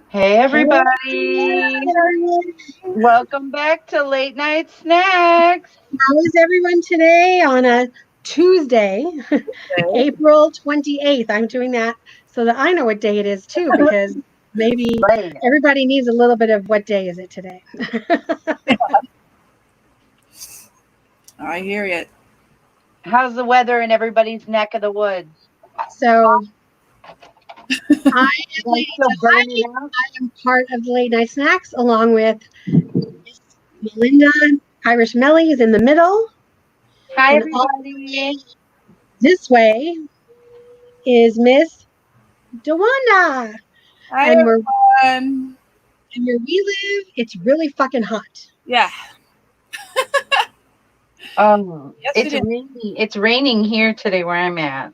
Hey Hey, everybody! Welcome back to Late Night Snacks. how is everyone today on a Tuesday, April 28th? I'm doing that so that I know what day it is too, because maybe Right. everybody needs a little bit of what day is it today. I hear it. How's the weather in everybody's neck of the woods? So I am You guys Lady still burning Di. up? I am part of the Late Night Snacks along with Miss Melinda. Irish Melly is in the middle, Hi and all everybody! this way is Miss Dewanda. Hi, And everyone. where we live, it's really fucking hot. Yeah. Yes, It's it is. raining. It's raining here today where I'm at.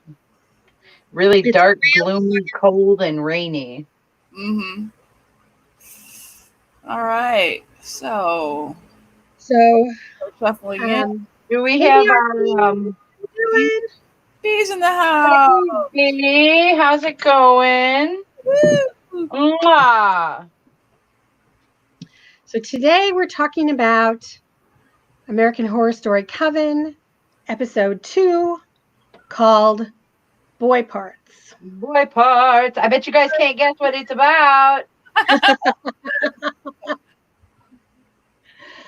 Really It's dark, real. gloomy, cold, and rainy. Mm-hmm. All right. So, So, shuffling in. Do we hey, have BRP, our how you doing? Bees in the house. Hey, how's it going? Woo. Mwah. So today we're talking about American Horror Story Coven, episode 2, called Boy Parts. Boy parts. I bet you guys can't guess what it's about.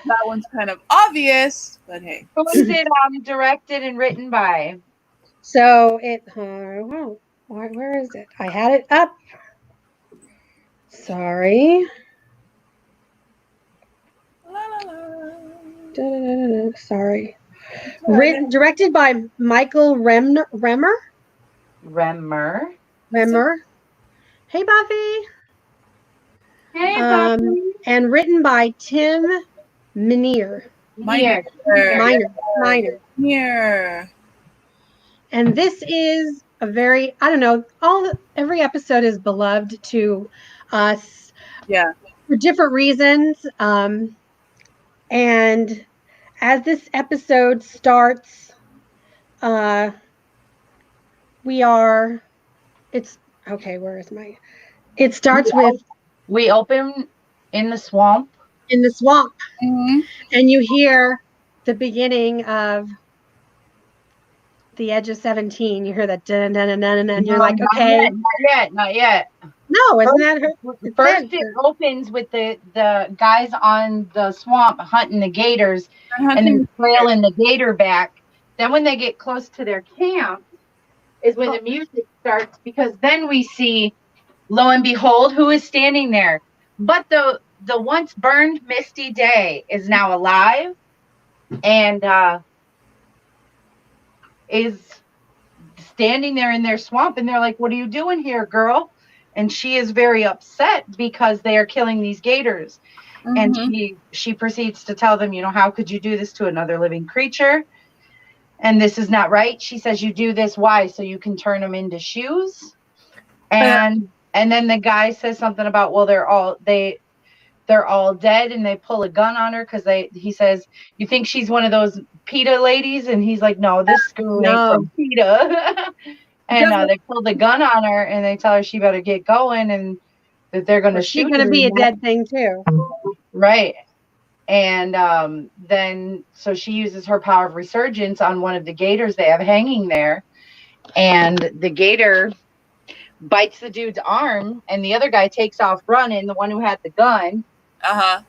That one's kind of obvious, but hey. Who is it directed and written by? So where is it? I had it up. Sorry. La, la, la. Sorry. All right. Directed by Michael Remmer. Remmer. Hey, Buffy. Hey, Buffy. And written by Tim Minier. Minor. Minor. And this is a very, I don't know, every episode is beloved to us. Yeah. For different reasons. And as this episode starts, it starts with We open in the swamp. in the swamp, Mm-hmm. and you hear the beginning of The Edge of 17. You hear that dun dun dun dun, and you're like, okay, Not yet. no, isn't that her? First, it opens with the guys on the swamp hunting the gators, and then trailing the gator back. Then, when they get close to their camp, is when the music starts, because then we see, lo and behold, who is standing there. But the once burned Misty Day is now alive, and is standing there in their swamp, and they're like, "What are you doing here, girl?" And she is very upset because they are killing these gators. Mm-hmm. And she proceeds to tell them, how could you do this to another living creature? And this is not right. She says, you do this, why? So you can turn them into shoes. And then the guy says something about, well, they're all dead, and they pull a gun on her because he says, you think she's one of those PETA ladies? And he's like, no, this girl ain't from PETA. And they pull the gun on her, and they tell her she better get going, and that they're going to shoot her. She's going to be a dead thing too. Right. And then so she uses her power of resurgence on one of the gators they have hanging there, and the gator bites the dude's arm, and the other guy takes off running, the one who had the gun. Uh-huh.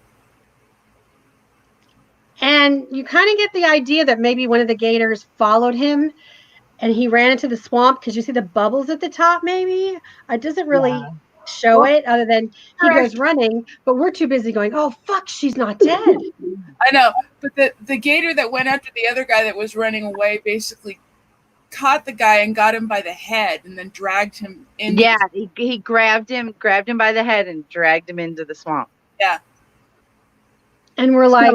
And you kind of get the idea that maybe one of the gators followed him and he ran into the swamp, because you see the bubbles at the top, maybe. It doesn't really show it, other than he goes running, but we're too busy going, oh, fuck, she's not dead. I know, but the gator that went after the other guy that was running away basically caught the guy and got him by the head and then dragged him in. Yeah, he grabbed him by the head and dragged him into the swamp. Yeah. And we're like,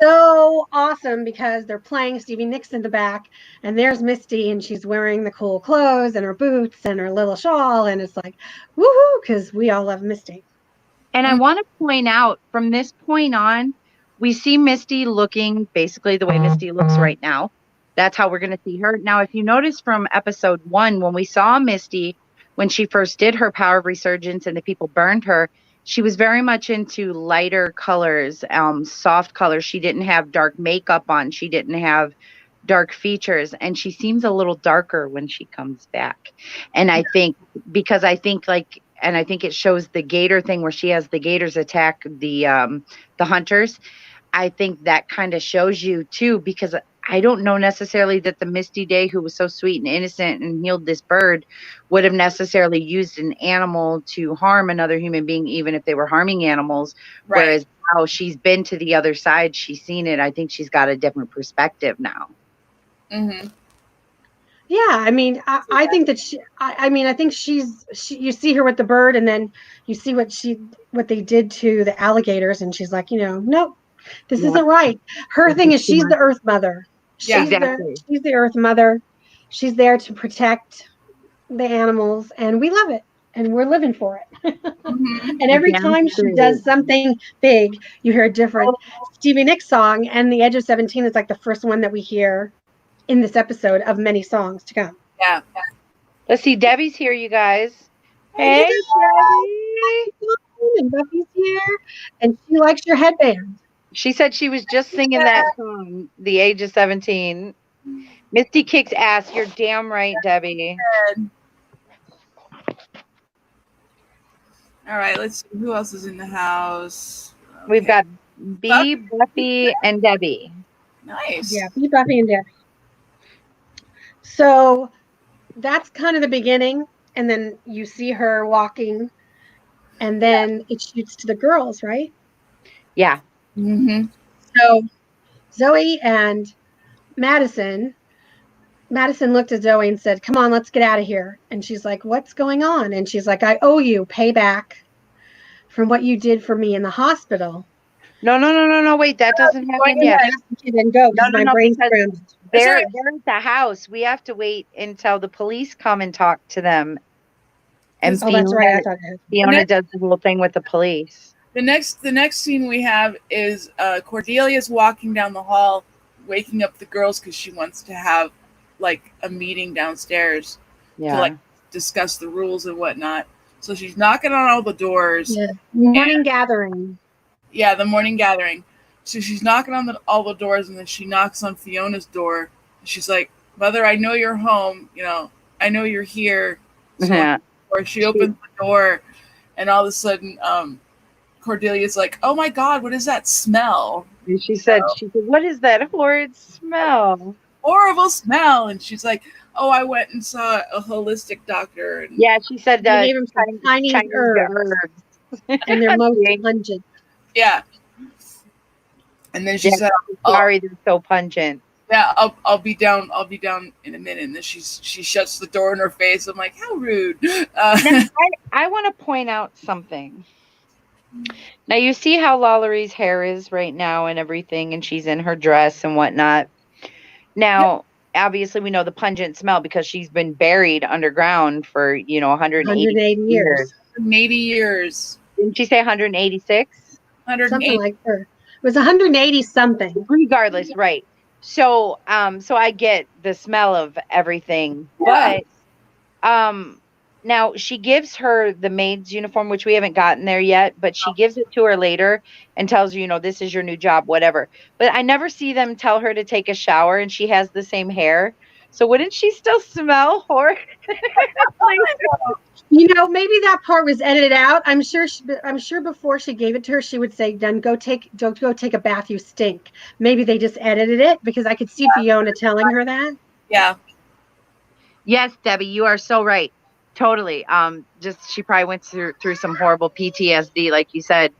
so awesome, because they're playing Stevie Nicks in the back, and there's Misty, and she's wearing the cool clothes and her boots and her little shawl, and it's like, woohoo, because we all love Misty. And I want to point out, from this point on, we see Misty looking basically the way Misty looks right now. That's how we're going to see her. Now, if you notice from episode 1, when we saw Misty, when she first did her power of resurgence and the people burned her, she was very much into lighter colors, soft colors. She didn't have dark makeup on. She didn't have dark features, and she seems a little darker when she comes back. And I think because I think like and I think it shows the gator thing where she has the gators attack the hunters. I think that kind of shows you too, because I don't know necessarily that the Misty Day, who was so sweet and innocent and healed this bird, would have necessarily used an animal to harm another human being, even if they were harming animals. Right. Whereas now she's been to the other side, she's seen it. I think she's got a different perspective now. Mm-hmm. Yeah, I mean, I think that I mean, I think you see her with the bird, and then you see what they did to the alligators, and she's like, nope, this Yeah. isn't right. Her thing is she's the Earth Mother. Yeah, exactly. She's the Earth Mother. She's there to protect the animals, and we love it, and we're living for it. Mm-hmm. And every Damn time she straight. does something big, you hear a different Stevie Nicks song, and The Edge of 17 is like the first one that we hear in this episode of many songs to come. Yeah. Let's see. Debbie's here, you guys. Hey, Hey, Debbie. and Buffy's here, and she likes your headband. She said she was just singing that song, The Age of 17. Misty kicks ass. You're damn right, Debbie. All right, let's see who else is in the house. Okay. We've got B, Buffy, and Debbie. Nice. Yeah, be Buffy and Debbie. So that's kind of the beginning, and then you see her walking, and then it shoots to the girls, right? Yeah. Mm-hmm. So Zoe and Madison looked at Zoe and said, "Come on, let's get out of here." And she's like, "What's going on?" And she's like, "I owe you payback from what you did for me in the hospital." No. Wait, that doesn't happen yet. Then go because my brain's scrambled. They're at the house. We have to wait until the police come and talk to them. And Oh, that's right. I thought Fiona does the whole thing with the police. The next scene we have is Cordelia's walking down the hall, waking up the girls because she wants to have like a meeting downstairs to like discuss the rules and whatnot. So she's knocking on all the doors. Yeah. Morning gathering. Yeah, the morning gathering. So she's knocking on all the doors, and then she knocks on Fiona's door. She's like, "Mother, I know you're home. I know you're here." So or she opens the door, and all of a sudden, Cordelia's like, "Oh my God, what is that smell?" And she said, "What is that horrid smell? Horrible smell." And she's like, "Oh, I went and saw a holistic doctor." And yeah, she said they gave him some Chinese herbs. And they're most pungent. Yeah. And then she said, "Sorry, they're so pungent." Yeah, I'll be down in a minute. And then she shuts the door in her face. I'm like, how rude. I want to point out something. Now you see how Lalaury's hair is right now and everything, and she's in her dress and whatnot. Now, obviously, we know the pungent smell because she's been buried underground for 180 years. 180 years. Didn't she say 186? 180. Something like her. It was 180 something. Regardless, right? So, so I get the smell of everything, but now she gives her the maid's uniform, which we haven't gotten there yet, but she gives it to her later and tells her, this is your new job, whatever. But I never see them tell her to take a shower, and she has the same hair. So wouldn't she still smell horrible? Maybe that part was edited out. I'm sure before she gave it to her, she would say, "Then go take a bath. You stink." Maybe they just edited it because I could see Fiona telling her that. Yeah. Yes, Debbie, you are so right. Totally. Just she probably went through some horrible PTSD, like you said,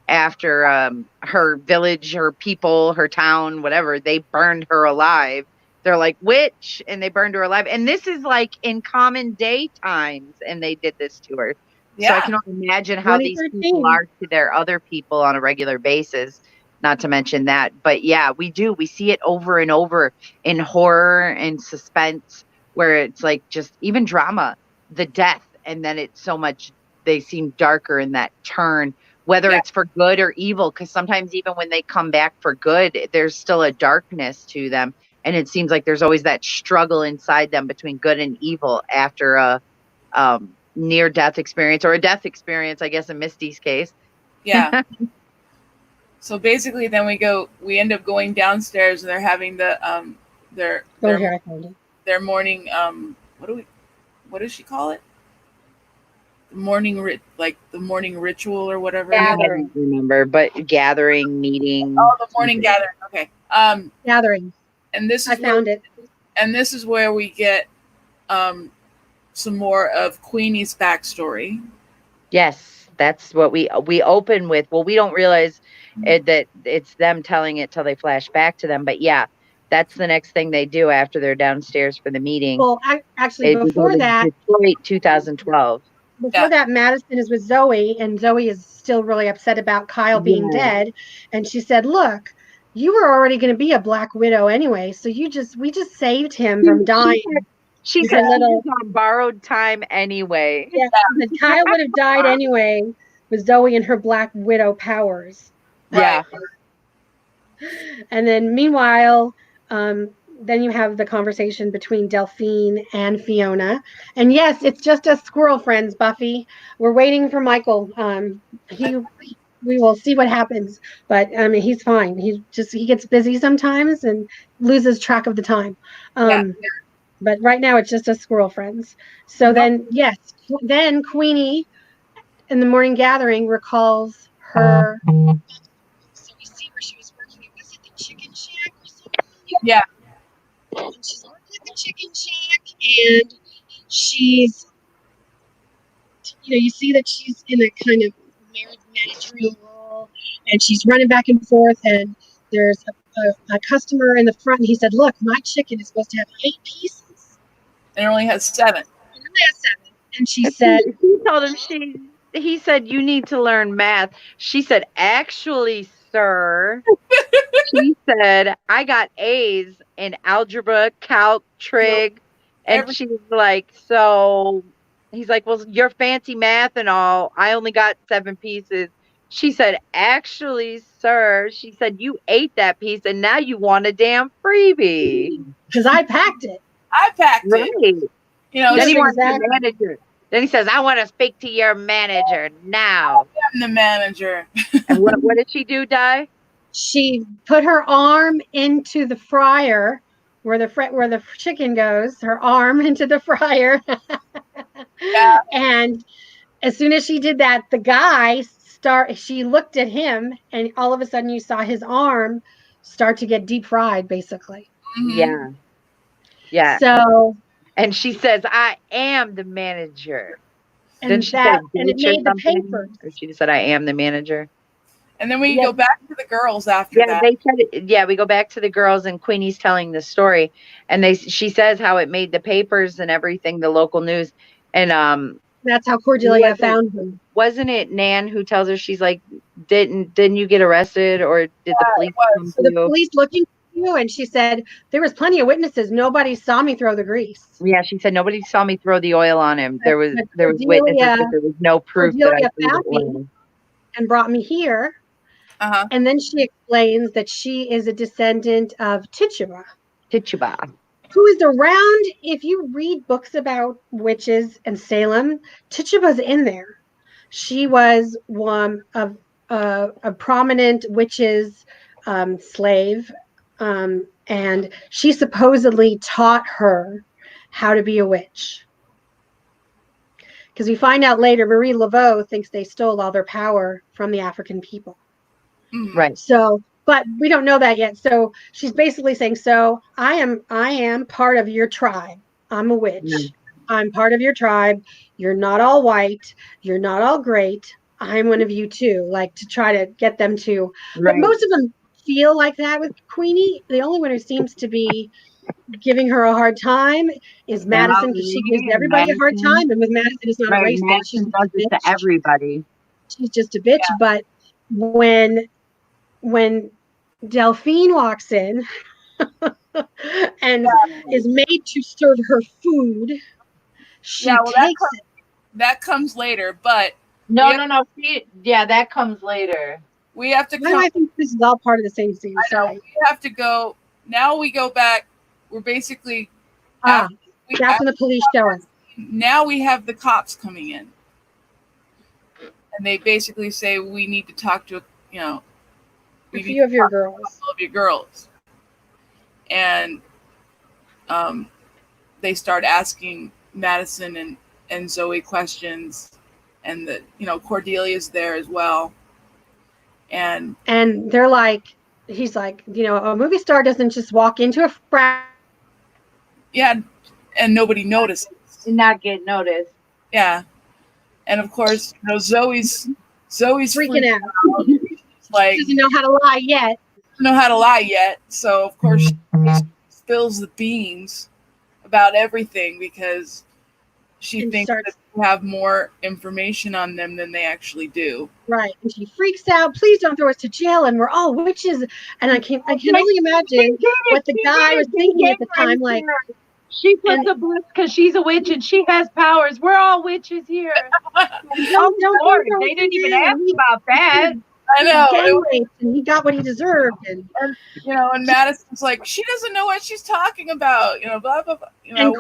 after her village, her people, her town, whatever. They burned her alive. They're like, witch, and they burned her alive. And this is like in common day times, and they did this to her. Yeah. So I can only imagine how these people are to their other people on a regular basis, not to mention that. But yeah, we do. We see it over and over in horror and suspense, where it's like just even drama, the death, and then it's so much, they seem darker in that turn, whether it's for good or evil, because sometimes even when they come back for good, there's still a darkness to them. And it seems like there's always that struggle inside them between good and evil after a near-death experience, or a death experience, I guess, in Misty's case. Yeah. So basically, then we end up going downstairs, and they're having their morning what does she call it? The morning ritual or whatever. Gathering. I don't remember, but gathering, meeting. Oh, the morning gathering. Okay. Gathering. And this is I found it. And this is where we get some more of Queenie's backstory. Yes, that's what we open with. Well, we don't realize that it's them telling it till they flash back to them. But yeah, that's the next thing they do after they're downstairs for the meeting. Well, actually, before that, Detroit 2012. Before that, Madison is with Zoe, and Zoe is still really upset about Kyle being dead. And she said, "Look, you were already going to be a Black Widow anyway, so we just saved him from dying." She said he was on borrowed time anyway. Yeah, Kyle would have died anyway with Zoe and her Black Widow powers. Yeah. And then meanwhile, then you have the conversation between Delphine and Fiona. And yes, it's just us squirrel friends, Buffy. We're waiting for Michael. We will see what happens. But I mean, he's fine. He gets busy sometimes and loses track of the time. But right now it's just us squirrel friends. So then Queenie in the morning gathering recalls her. So we see where she was working. Was it the chicken shack or something? Yeah. And she's working at the chicken shack, and she's, you see that she's in a kind of managerial role, and she's running back and forth, and there's a customer in the front, and he said, "Look, my chicken is supposed to have 8 pieces. And it only has 7. And she said, he told him he said, "You need to learn math." She said, "Actually, sir," she said, "I got A's in algebra, calc, trig." And she's like, so he's like, "Well, your fancy math and all, I only got 7 pieces." She said, "Actually, sir," she said, "you ate that piece and now you want a damn freebie." Because I packed it. Right. Then he wants the manager. Then he says, "I want to speak to your manager now." I'm the manager. And what did she do, Di? She put her arm into the fryer where the chicken goes, her arm into the fryer. Yeah. And as soon as she did that, the guy she looked at him, and all of a sudden you saw his arm start to get deep fried, basically. Mm-hmm. Yeah. So. And she says, "I am the manager." And it made the papers. Or she just said, "I am the manager." And then we go back to the girls after that. They said we go back to the girls, and Queenie's telling the story, and she says how it made the papers and everything, the local news, and that's how Cordelia found them. Wasn't it Nan who tells her, she's like, "Didn't you get arrested, or did the police come so the police looking for you?" And she said, "There was plenty of witnesses. Nobody saw me throw the grease." Yeah, she said nobody saw me throw the oil on him. There was witnesses, but there was no proof that I threw the oil. And brought me here. And then she explains that she is a descendant of Tituba. Who is around. If you read books about witches and Salem, Tituba's in there. She was one of a prominent witch's slave, and she supposedly taught her how to be a witch. Because we find out later, Marie Laveau thinks they stole all their power from the African people. Right. So, but we don't know that yet. So she's basically saying, "So I am part of your tribe. I'm a witch. I'm part of your tribe. You're not all white. You're not all great. I'm one of you too." Like, to try to get them to. Right. But most of them feel like that with Queenie. The only one who seems to be giving her a hard time is Madison, because she gives everybody a hard time, and with Madison, it's not a race. She's does it to everybody. She's just a bitch. But when Delphine walks in and is made to serve her food, she takes it. That comes later, but no. That comes later. We have to. I think this is all part of the same scene. I know. We have to go. Now we go back. We're basically. That's when the police show us. now we have the cops coming in, and they basically say we need to talk to a few of your girls. All of your girls, and they start asking Madison and Zoe questions, and Cordelia's there as well, and they're like, he's like, a movie star doesn't just walk into a and nobody notices. And not get noticed. Yeah. And of course, Zoe's freaking out. Like, she doesn't know how to lie yet. So of course she spills the beans about everything because she thinks that they have more information on them than they actually do. Right. And she freaks out. Please don't throw us to jail. And we're all witches. And I can only imagine what the guy was thinking at the time. Like, she puts a bliss because she's a witch and she has powers. We're all witches here. Lord, they didn't even ask about that. I know. And he got what he deserved. And Madison's like, she doesn't know what she's talking about. Blah, blah, blah. And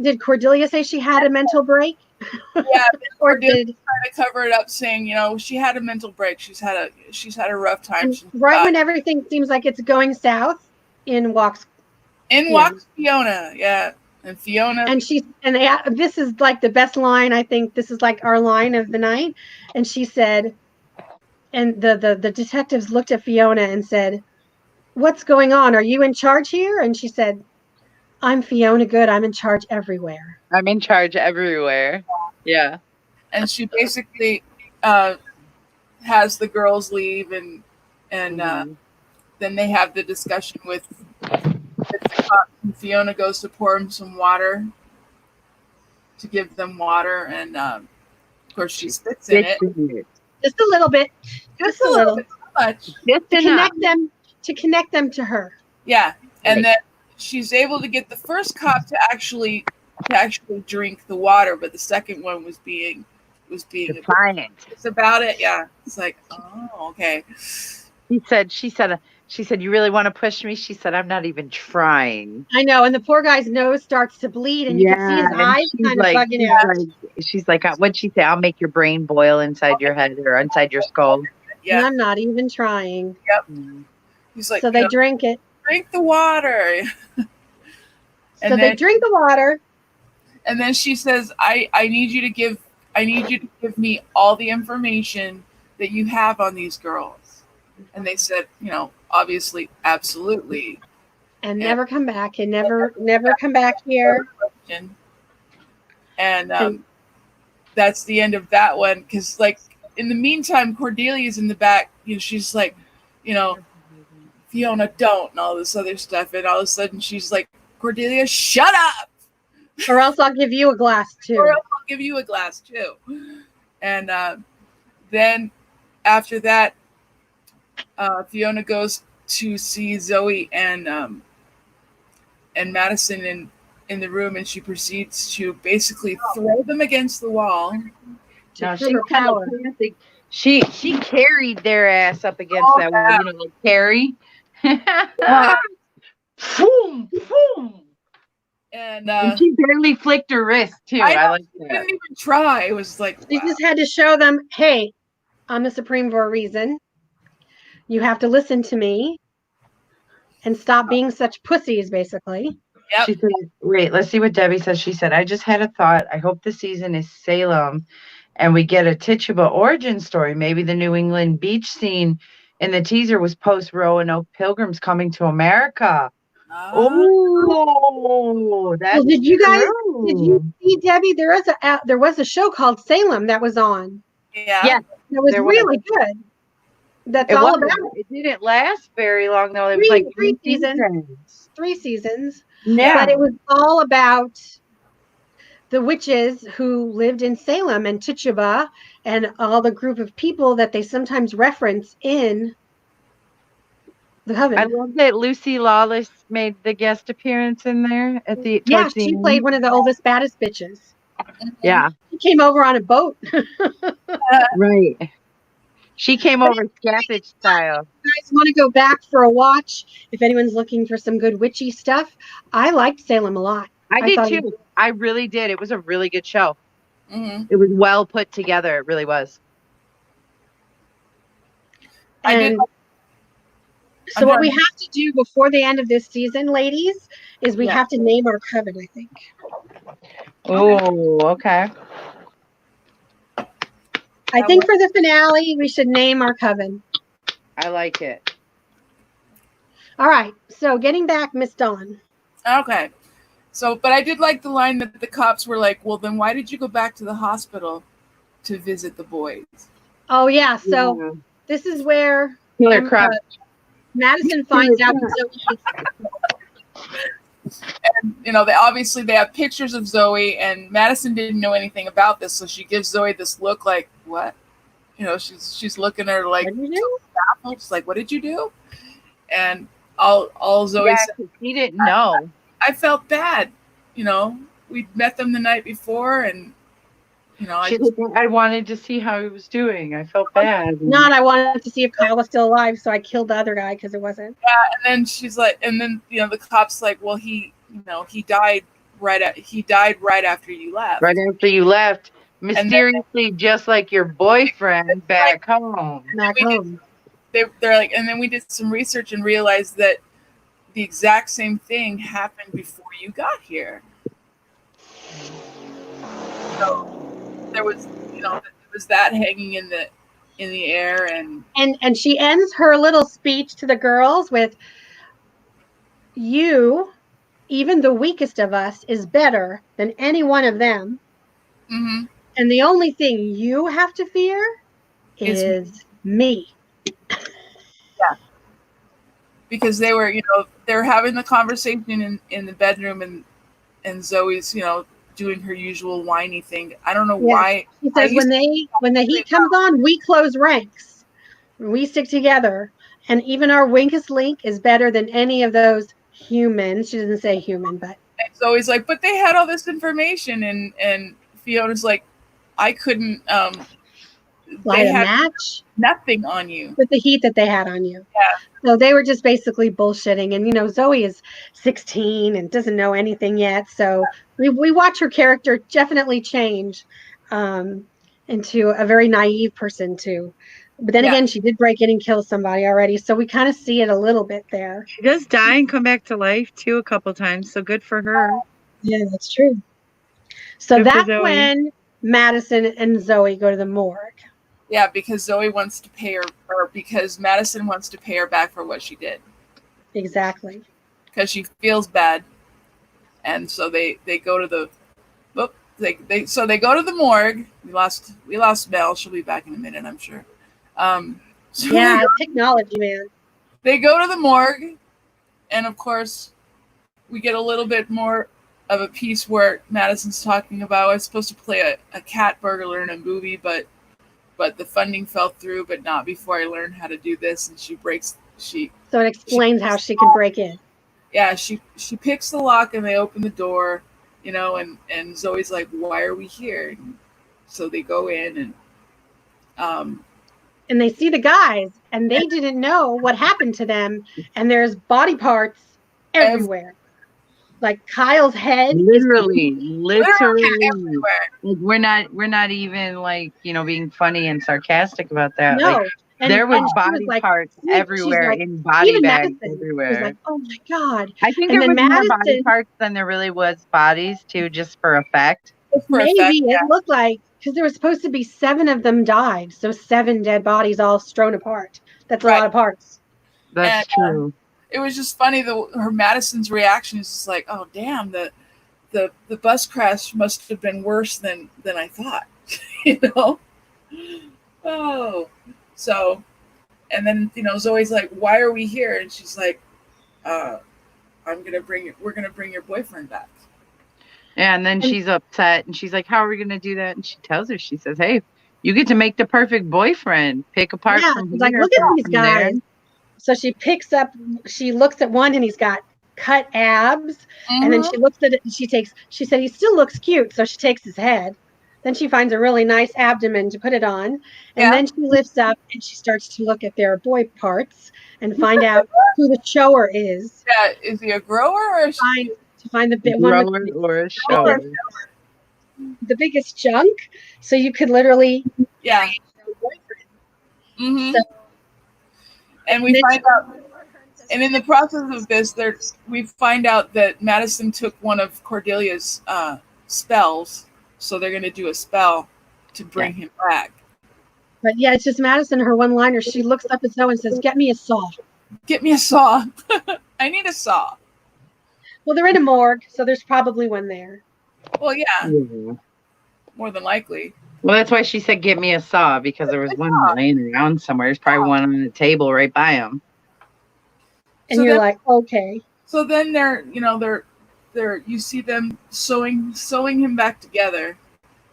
did Cordelia say she had a mental break? Yeah. Or did trying to cover it up, saying, she had a mental break. She's had a rough time. When everything seems like it's going south, in walks Fiona, yeah. And Fiona, and this is like the best line. I think this is like our line of the night. And she said, and the detectives looked at Fiona and said, "What's going on? Are you in charge here?" And she said, "I'm Fiona Good. I'm in charge everywhere." I'm in charge everywhere. Yeah. And she basically has the girls leave, and then they have the discussion with the cops, and Fiona goes to pour them some water, to give them water, and of course she spits in it. Just a little bit. Just a little. Bit, not much. Just to connect them to her. Yeah. And then she's able to get the first cop to actually drink the water, but the second one was being defiant. It's about it. Yeah. It's like, oh, okay. She said, "You really want to push me?" She said, "I'm not even trying." I know. And the poor guy's nose starts to bleed, and you can see his eyes kind of bugging out. She's like, what'd she say? "I'll make your brain boil inside your head or inside your skull." Yeah. And I'm not even trying. Yep. He's like, so they drink it. Drink the water. So they drink the water. And then she says, I need you to give me all the information that you have on these girls. And they said, obviously, absolutely. And never come back. And never come back here. And that's the end of that one. Because, like, in the meantime, Cordelia's in the back. She's like, Fiona, don't, and all this other stuff. And all of a sudden, she's like, Cordelia, shut up! Or else I'll give you a glass, too. And then after that, Fiona goes to see Zoe and Madison in the room, and she proceeds to basically throw them against the wall. She carried their ass up against that wall, like Carrie. Boom, boom. And she barely flicked her wrist too. I like that. She didn't even try. It was like, she just had to show them, hey, I'm the Supreme for a reason. You have to listen to me and stop being such pussies, basically. Yep. She said, wait, let's see what Debbie says. She said, "I just had a thought. I hope the season is Salem and we get a Tituba origin story. Maybe the New England beach scene in the teaser was post Roanoke Pilgrims coming to America." Oh, that's did you see, Debbie? There was a show called Salem that was on. Yeah. It was really good. That's all about it. It didn't last very long though. It was like three seasons. 3 seasons. Yeah. But it was all about the witches who lived in Salem and Tituba and all the group of people that they sometimes reference in the Coven. I love that Lucy Lawless made the guest appearance in there at the she played one of the oldest, baddest bitches. Yeah. She came over on a boat. Right. She came over Scappish style. You guys want to go back for a watch? If anyone's looking for some good witchy stuff, I liked Salem a lot. I did thought too. I really did. It was a really good show. Mm-hmm. It was well put together. It really was. I did. So what we have to do before the end of this season, ladies, is we have to name our coven, I think. Oh, okay. I think for the finale, we should name our coven. I like it. All right. So getting back, Miss Dawn. Okay. So, but I did like the line that the cops were like, well, then why did you go back to the hospital to visit the boys? Oh, yeah. So this is where Madison finds out that And, you know, they have pictures of Zoe, and Madison didn't know anything about this, so she gives Zoe this look like, what? You know, she's looking at her like, baffled. She's like, what did you do? And all Zoe said, he didn't know. I felt bad. You know, we'd met them the night before, and you know, I wanted to see how he was doing. I felt bad. I wanted to see if Kyle was still alive, so I killed the other guy because it wasn't. Yeah, and then she's like, and then you know, the cop's like, well, he died right after you left. Right after you left, mysteriously, just like your boyfriend back home. They're like, and then we did some research and realized that the exact same thing happened before you got here. So there was, you know, there was that hanging in the air, and she ends her little speech to the girls with, "You, even the weakest of us, is better than any one of them. Mm-hmm. And the only thing you have to fear is me." Yeah. Because they were having the conversation in the bedroom, and Zoe's, you know, doing her usual whiny thing. I don't know why. She says when the heat comes on, we close ranks. We stick together. And even our weakest link is better than any of those humans. She doesn't say human, but and Zoe's like, but they had all this information, and Fiona's like, I couldn't light a match. Nothing on you. With the heat that they had on you. Yeah. So they were just basically bullshitting. And, you know, Zoe is 16 and doesn't know anything yet. So we watch her character definitely change into a very naive person, too. But then again, she did break in and kill somebody already. So we kind of see it a little bit there. She does die and come back to life, too, a couple times. So good for her. Yeah, that's true. So that's when Madison and Zoe go to the morgue. Yeah, because Zoe wants to pay her, or because Madison wants to pay her back for what she did. Exactly. Because she feels bad, and so they go to the, they go to the morgue. We lost Mel. She'll be back in a minute, I'm sure. Technology, man. They go to the morgue, and of course, we get a little bit more of a piece where Madison's talking about, I was supposed to play a cat burglar in a movie, but the funding fell through, but not before I learned how to do this. And so it explains how she can break in. Yeah, she picks the lock and they open the door, you know, and Zoe's like, why are we here? And so they go in and they see the guys, and they didn't know what happened to them, and there's body parts everywhere. Like Kyle's head, literally everywhere. Like we're not even like, you know, being funny and sarcastic about that. No, like, there was body parts everywhere, like, in body bags everywhere. Was like, oh my god! I think there was more body parts than there really was bodies too, just for effect. It looked like, because there was supposed to be 7 of them died, so 7 dead bodies all strewn apart. That's a lot of parts. That's true. It was just funny her Madison's reaction is just like, oh damn, the bus crash must have been worse than I thought. You know? Oh. So, and then, you know, Zoe's like, why are we here? And she's like, we're gonna bring your boyfriend back. Yeah, and then she's upset and she's like, how are we gonna do that? And she tells her, she says, hey, you get to make the perfect boyfriend. Pick apart from here, like, look at these guys. There. So she looks at one and he's got cut abs. And then she looks at it and she said, he still looks cute. So she takes his head. Then she finds a really nice abdomen to put it on. And then she lifts up and she starts to look at their boy parts and find out who the shower is. Yeah, is he a grower or is to to find the big Grower one with or a shower. the biggest junk, so you could literally Yeah. So, And we find out, and in the process of this, we find out that Madison took one of Cordelia's spells, so they're going to do a spell to bring him back. But yeah, it's just Madison, her one-liner. She looks up at Zoe and says, "Get me a saw." Get me a saw. I need a saw. Well, they're in a morgue, so there's probably one there. Well, yeah. More than likely. Well, that's why she said, "Get me a saw," because there was one laying around somewhere. There's probably one on the table right by him. And so you're like, okay. So then you see them sewing him back together,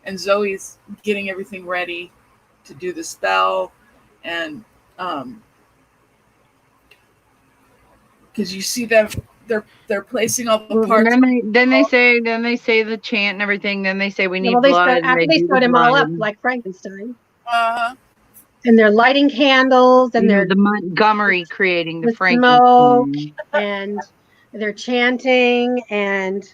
and Zoe's getting everything ready to do the spell, and because you see them, they're placing all the parts. Then they say the chant and everything. Then they say we need blood. After they sewed him all up like Frankenstein. Uh-huh. And they're lighting candles, and they're the Montgomery creating the Frankenstein. Smoke, and they're chanting, and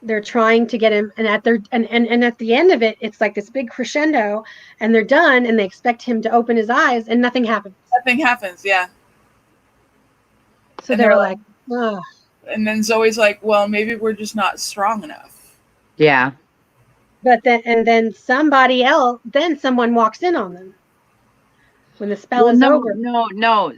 they're trying to get him. And at the end of it, it's like this big crescendo, and they're done, and they expect him to open his eyes, and nothing happens. Nothing happens, yeah. So they're like, ugh. And then Zoe's like, well, maybe we're just not strong enough. Yeah. But then someone walks in on them. When the spell is over. No.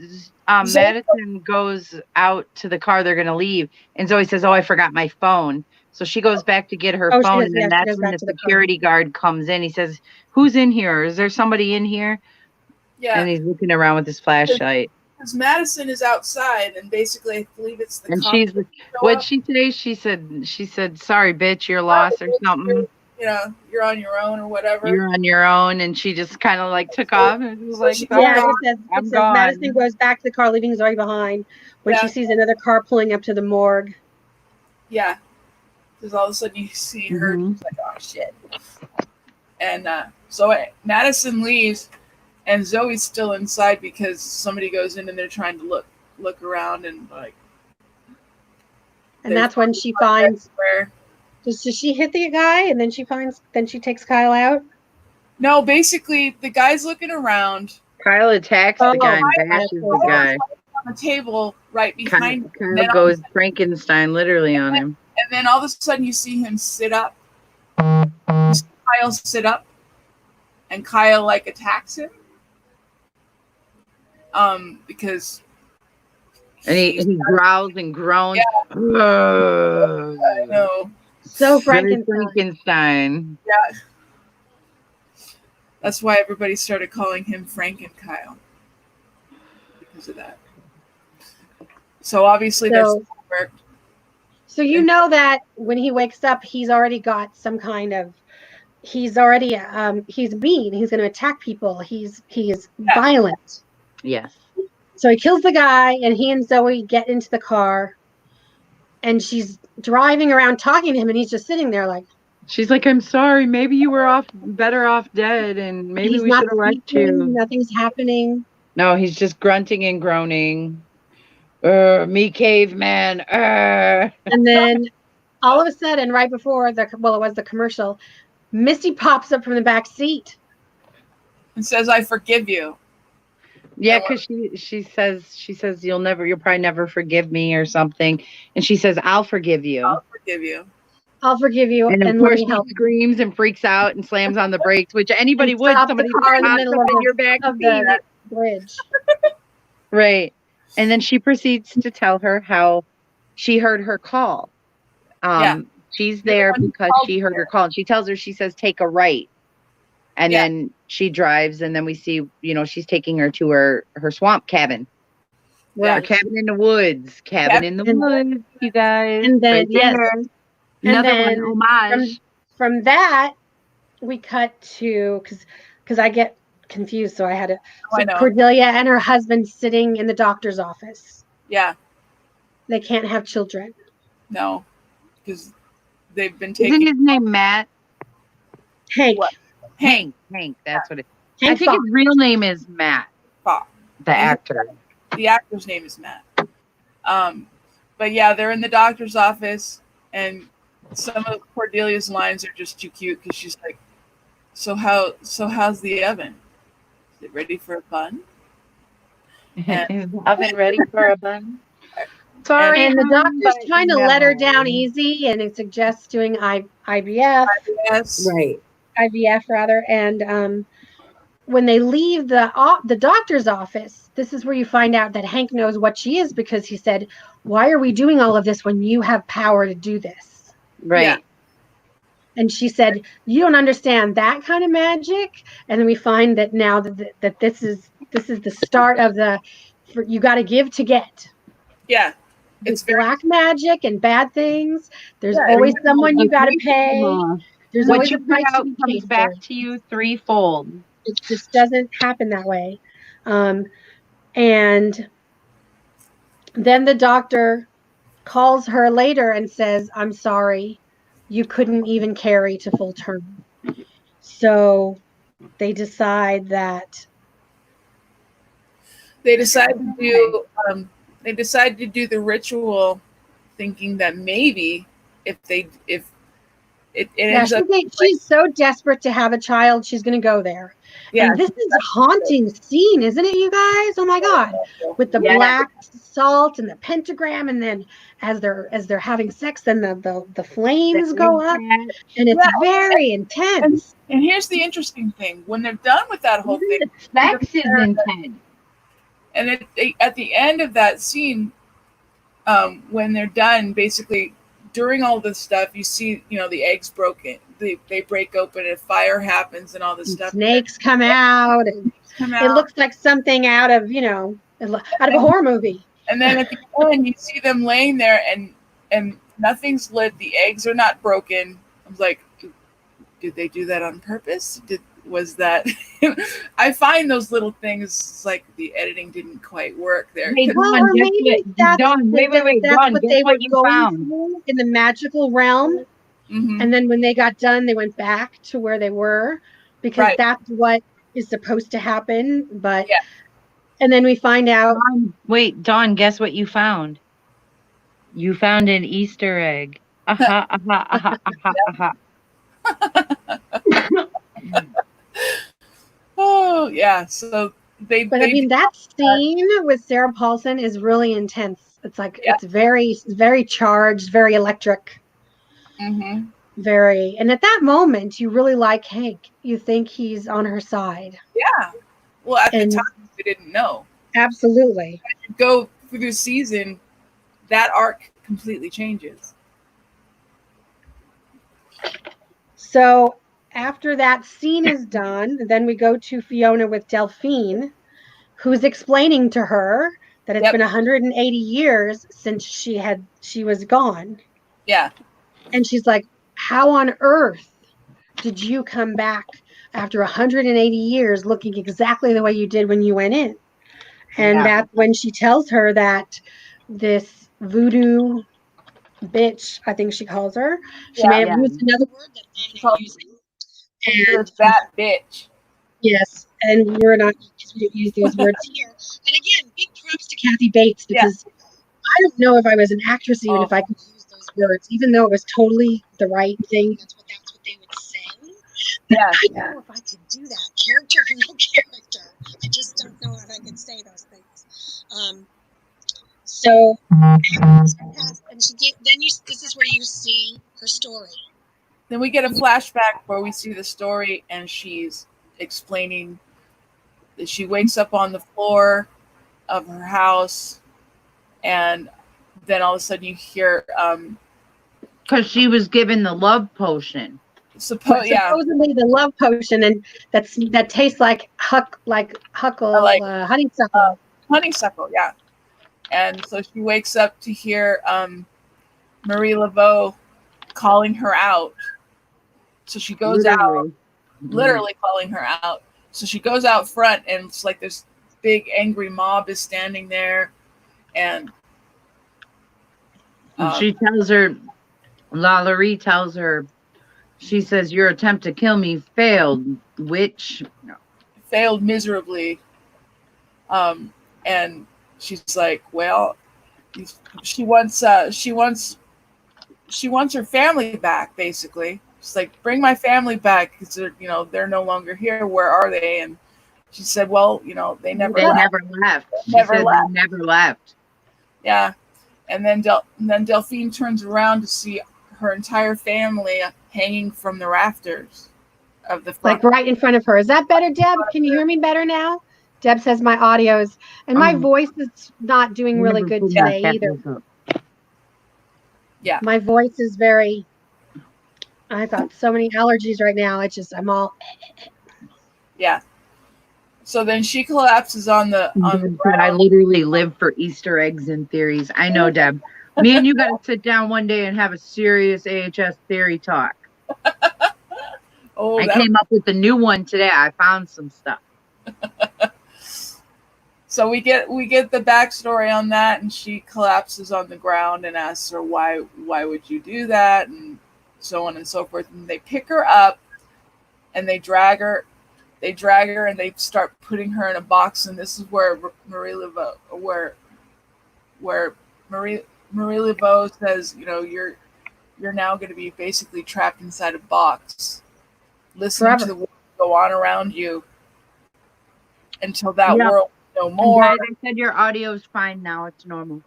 Madison goes out to the car. They're going to leave. And Zoe says, "Oh, I forgot my phone." So she goes back to get her phone. And then that's when the security guard comes in. He says, "Who's in here? Is there somebody in here?" Yeah. And he's looking around with his flashlight. Because Madison is outside, and basically I believe it's the. And what'd she say? She said, "Sorry, bitch, you're lost," or something. You're on your own or whatever. You're on your own, and she just kind of like took off and was like, I'm gone. Madison goes back to the car, leaving Zoe behind when she sees another car pulling up to the morgue. Yeah, because all of a sudden you see her, she's like, oh shit. And so Madison leaves, and Zoe's still inside because somebody goes in and they're trying to look around and like. And that's when she finds. Does she hit the guy and then she takes Kyle out? No, basically the guy's looking around. Kyle attacks the guy and bashes the guy. On the table right behind him. Kyle goes Frankenstein literally on him. And then all of a sudden you see him sit up. You see Kyle sit up. And Kyle like attacks him. Because and he growls and groans. Yeah. I know. So Frankenstein. Yeah. That's why everybody started calling him Franken Kyle. Because of that. So obviously there's work. So you know that when he wakes up, he's already got some kind of he's mean. He's going to attack people. He is violent. Yes. So he kills the guy, and he and Zoe get into the car, and she's driving around talking to him, and he's just sitting there like. She's like, "I'm sorry. Maybe you were better off dead, and maybe we should have left you." Nothing's happening. No, he's just grunting and groaning. Me caveman. And then all of a sudden, right before it was the commercial, Misty pops up from the back seat and says, "I forgive you." Yeah, because she says you'll probably never forgive me or something, and she says, "I'll forgive you. I'll forgive you. I'll forgive you." And of course, he screams and freaks out and slams on the brakes, which anybody would. Somebody in the middle of your back of the bridge, right? And then she proceeds to tell her how she heard her call. She's there because she heard her call, and she tells her, she says, "Take a right." And then she drives, and then we see, she's taking her to her swamp cabin. Right. Her cabin in the woods. Cabin in the woods, you guys. And then, another one, homage. From that, we cut to, because I get confused, so I had to. Cordelia and her husband sitting in the doctor's office. Yeah. They can't have children. No, because they've been taking. Isn't his name Matt? Hank. What? Hank. That's what it is. Hank I think his real name is Matt. Fox. The actor. The actor's name is Matt. but yeah, they're in the doctor's office, and some of Cordelia's lines are just too cute because she's like, how's the oven? Is it ready for a bun? Is the oven ready for a bun? Sorry, And the hon, doctor's but trying to let her down no. easy, and it suggests doing IVF. Yes. Right. IVF rather, and when they leave the doctor's office, this is where you find out that Hank knows what she is, because he said, "Why are we doing all of this when you have power to do this?" Right. Yeah. And she said, "You don't understand that kind of magic." And then we find that now that this is the start of you got to give to get. Yeah. It's black magic and bad things. There's Yeah, always someone you got to pay. There's What always you a put price to out be comes paid back for. to you threefold. It just doesn't happen that way. And then the doctor calls her later and says, "I'm sorry, you couldn't even carry to full term." So they decide that they decide to do the ritual, thinking that maybe if it ends up she's so desperate to have a child, she's going to go there. Yeah, and this is a haunting scene, isn't it, you guys? Oh my God, with the black salt and the pentagram, and then as they're having sex, then the flames go up, and it's very intense. And here's the interesting thing: when they're done with that whole thing, Snax is intense. And at the end of that scene, when they're done, basically during all this stuff, you see, the eggs broken. They break open, and fire happens, and all this stuff. Snakes come out, and it looks like something out of a horror movie. And then at the end, you see them laying there, and nothing's lit. The eggs are not broken. I was like, did they do that on purpose? Was that? I find those little things like the editing didn't quite work there. Hey, Well, Dawn, or maybe that's Dawn, wait, that's Dawn, what guess they were what you going found? through in the magical realm. Mm-hmm. And then when they got done, they went back to where they were, because that's what is supposed to happen. But and then we find out. Wait, Dawn, guess what you found? You found an Easter egg. Aha, aha, aha, aha, aha. Oh yeah, so But I mean, that scene with Sarah Paulson is really intense. It's like it's very charged, very electric. Mm-hmm. And at that moment, you really like Hank. You think he's on her side. Yeah. Well, at the time, we didn't know. Absolutely. As you go through the season, that arc completely changes. So after that scene is done, then we go to Fiona with Delphine, who's explaining to her that it's been 180 years since she was gone. Yeah. And she's like, "How on earth did you come back after 180 years looking exactly the way you did when you went in?" And that's when she tells her that this voodoo bitch, I think she calls her, she may have used another word that I'm not using. And that bitch. Yes, and we don't use those words here. And again, big props to Kathy Bates, because I don't know if I was an actress even if I could use those words, even though it was totally the right thing. That's what they would say. But I don't know if I could do that, character or no character. I just don't know if I could say those things. So and this is where you see her story. Then we get a flashback where we see the story, and she's explaining that she wakes up on the floor of her house, and then all of a sudden you hear because she was given the love potion. Supposedly the love potion, and that tastes like honeysuckle. Honeysuckle, yeah. And so she wakes up to hear Marie Laveau calling her out. So she goes out, literally calling her out. So she goes out front, and it's like this big angry mob is standing there, and she tells her, Lalaurie tells her, she says, "Your attempt to kill me failed, witch." Failed miserably. And she's like, well, she wants her family back. Basically, she's like, bring my family back because they're no longer here. Where are they? And she said, well, they never left. Never left. Yeah. And then Delphine turns around to see her entire family hanging from the rafters of the front. Like right in front of her. Is that better, Deb? Can you hear me better now? Deb says my audio's and my voice is not doing really good today either. Yeah. My voice is very, I've got so many allergies right now. It's just, I'm all. Yeah. So then she collapses on the ground. I literally live for Easter eggs and theories. I know, Deb. Me and you got to sit down one day and have a serious AHS theory talk. I came up with a new one today. I found some stuff. So we get the backstory on that, and she collapses on the ground and asks her why would you do that, and so on and so forth. And they pick her up and they drag her and they start putting her in a box. And this is where Marie Laveau says, you're now going to be basically trapped inside a box, listening to the world go on around you until that world no more. Guys, I said your audio is fine now. It's normal.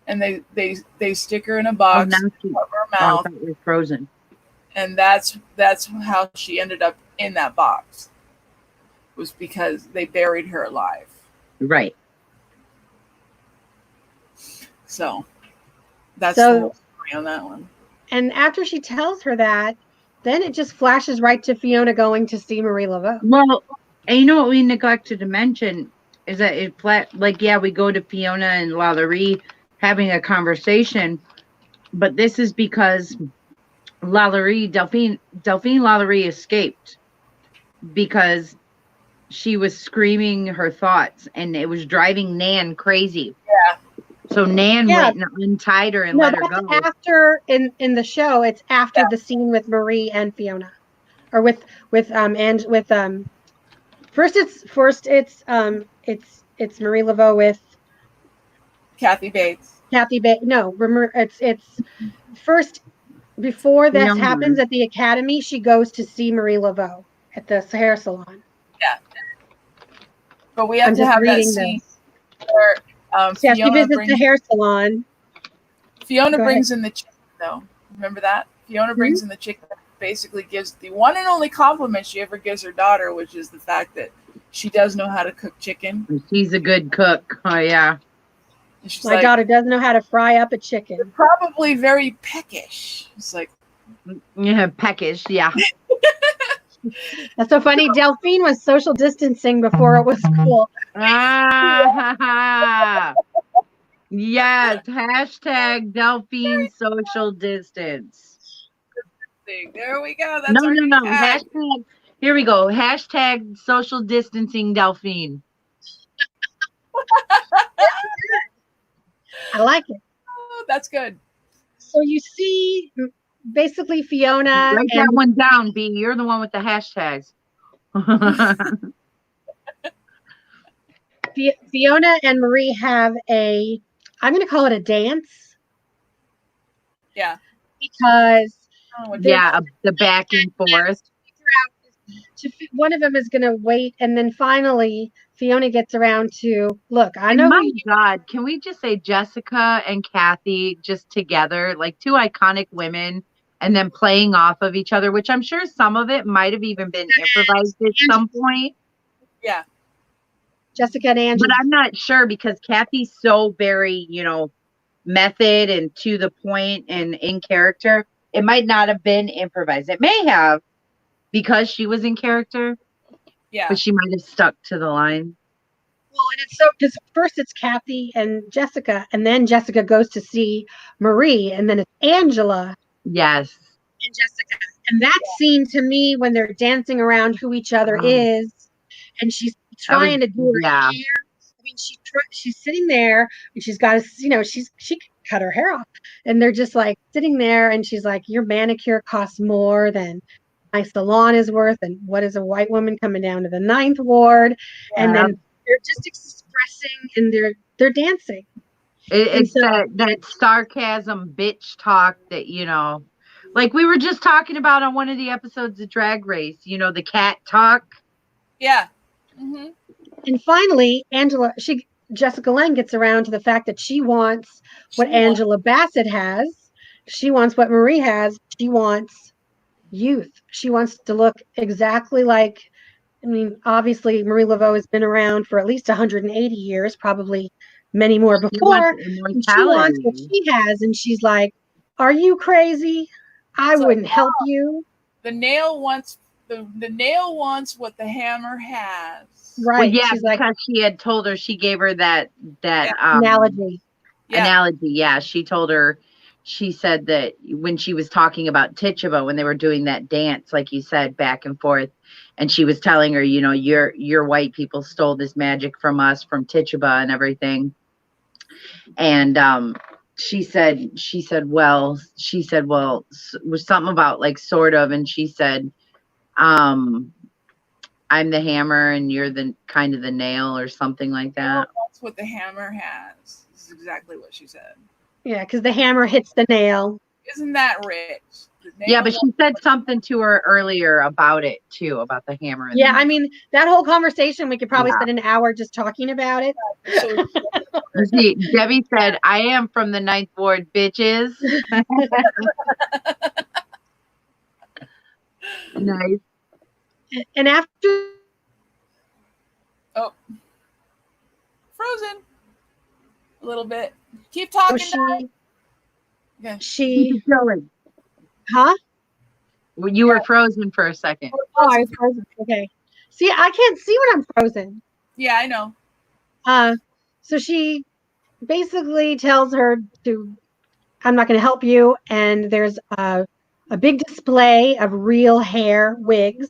And they stick her in a box, cover her mouth. It was frozen. And that's how she ended up in that box. Was because they buried her alive. Right. So that's the whole story on that one. And after she tells her that, then it just flashes right to Fiona going to see Marie Laveau. Well, and you know what we neglected to mention is that we go to Fiona and Lalaurie having a conversation, but this is because Delphine Lalaurie escaped because she was screaming her thoughts and it was driving Nan crazy. Yeah. So Nan went and untied her and let her go. After in the show, it's after the scene with Marie and Fiona, or with first it's Marie Laveau with Kathy Bates. No, remember it's first before this happens at the academy. She goes to see Marie Laveau at the hair salon. Yeah, but we have to have that scene where she visits the hair salon. Fiona brings in the chicken, though. Remember that? Fiona brings in the chicken. Basically gives the one and only compliment she ever gives her daughter, which is the fact that she does know how to cook chicken. She's a good cook. Oh yeah. My daughter doesn't know how to fry up a chicken. You're probably very peckish. It's like, yeah, peckish. Yeah. That's so funny. Delphine was social distancing before it was cool. Yes. Hashtag Delphine social distance. There we go. That's no. Hashtag. Here we go. Hashtag social distancing Delphine. I like it. Oh, that's good. So you see, basically Fiona. Write that one down, B. You're the one with the hashtags. Fiona and Marie have I'm going to call it a dance. Yeah. Because. The back and forth. One of them is going to wait, and then finally Fiona gets around to look. I know. My God, can we just say Jessica and Kathy just together, like two iconic women, and then playing off of each other, which I'm sure some of it might have even been improvised at some point. Yeah. Jessica and Angela. But I'm not sure because Kathy's so very, method and to the point and in character. It might not have been improvised. It may have because she was in character. Yeah. But she might have stuck to the line. Well, and it's so because first it's Kathy and Jessica, and then Jessica goes to see Marie, and then it's Angela. Yes. And Jessica. And that scene to me when they're dancing around who each other is, and she's trying to do her hair. I mean, she's sitting there and she's got she cut her hair off, and they're just like sitting there, and she's like, your manicure costs more than my salon is worth, and what is a white woman coming down to the 9th ward? And then they're just expressing and they're dancing. It's so, that sarcasm bitch talk that, like we were just talking about on one of the episodes of Drag Race, the cat talk. Yeah. Mm-hmm. And finally, Jessica Lange gets around to the fact that she wants what Angela Bassett has. She wants what Marie has. She wants youth. She wants to look exactly like, I mean, obviously Marie Laveau has been around for at least 180 years, probably many more before. And she wants what she has. And she's like, are you crazy? I wouldn't help you. The nail wants what the hammer has. Right. Well, yeah, she's because like, she had told her, she gave her that analogy. Analogy. Yeah, she told her, she said that when she was talking about Tituba, when they were doing that dance, like you said, back and forth, and she was telling her, your white people stole this magic from us, from Tituba and everything. And she said, well, was something about like sort of, and she said, I'm the hammer and you're the kind of the nail or something like that. That's what the hammer has. This is exactly what she said. Yeah, because the hammer hits the nail. Isn't that rich? Yeah, but she said something to her earlier about it too, about the hammer. Yeah, I mean, that whole conversation, we could probably spend an hour just talking about it. See, Debbie said, I am from the Ninth Ward, bitches. Nice. And after... Oh. Frozen. A little bit. Keep talking. She... Huh? Well, you were frozen for a second. Oh, I was frozen. Okay. See, I can't see when I'm frozen. Yeah, I know. So she basically tells her I'm not going to help you. And there's a big display of real hair wigs.